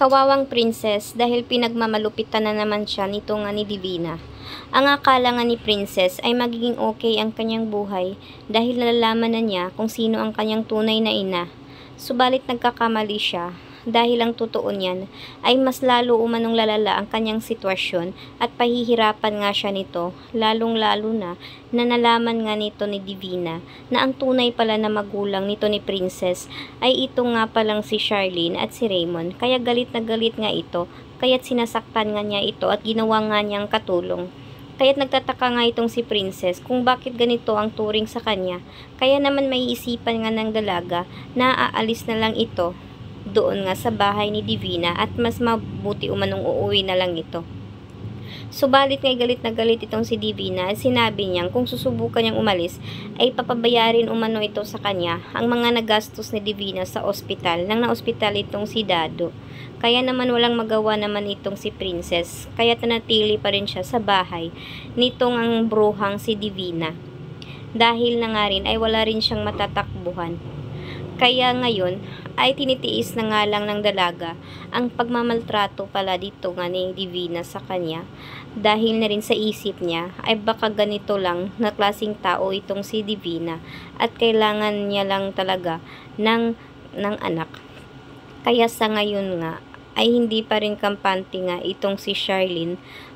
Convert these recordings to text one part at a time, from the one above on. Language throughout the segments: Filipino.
Kawawang princess dahil pinagmamalupitan na naman siya nito nga ni Divina. Ang akala nga ni princess ay magiging okay ang kanyang buhay dahil nalalaman na niya kung sino ang kanyang tunay na ina. Subalit nagkakamali siya dahil ang totoo niyan ay mas lalo umanong lalala ang kanyang sitwasyon at pahihirapan nga siya nito, lalong-lalo na nalaman nga nito ni Divina na ang tunay pala na magulang nito ni Princess ay ito nga palang si Charlene at si Raymond. Kaya galit na galit nga ito, kaya't sinasaktan nga niya ito at ginawa nga niyang katulong. Kaya't nagtataka nga itong si Princess kung bakit ganito ang turing sa kanya. Kaya naman maiisipan nga ng dalaga na aalis na lang ito doon nga sa bahay ni Divina at mas mabuti umanong uuwi na lang ito. Subalit ngay galit na galit itong si Divina at sinabi niyang kung susubukan niyang umalis ay papabayarin umano ito sa kanya ang mga nagastos ni Divina sa ospital nang na-ospital itong si Dado. Kaya naman walang magawa naman itong si Princess, kaya nanatili pa rin siya sa bahay nitong ang bruhang si Divina. Dahil na nga rin ay wala rin siyang matatakbuhan. Kaya ngayon ay tinitiis na nga lang ng dalaga ang pagmamaltrato pala dito nga ni Divina sa kanya dahil na rin sa isip niya ay baka ganito lang na klaseng tao itong si Divina at kailangan niya lang talaga ng anak. Kaya sa ngayon nga ay hindi pa rin kampante nga itong si Charlene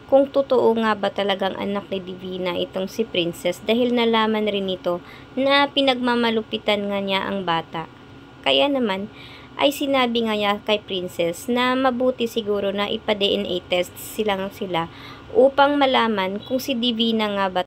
kung totoo nga ba talagang anak ni Divina itong si Princess dahil nalaman rin ito na pinagmamalupitan nga niya ang bata. Kaya naman ay sinabi nga niya kay Princess na mabuti siguro na ipa-DNA test sila upang malaman kung si Divina nga ba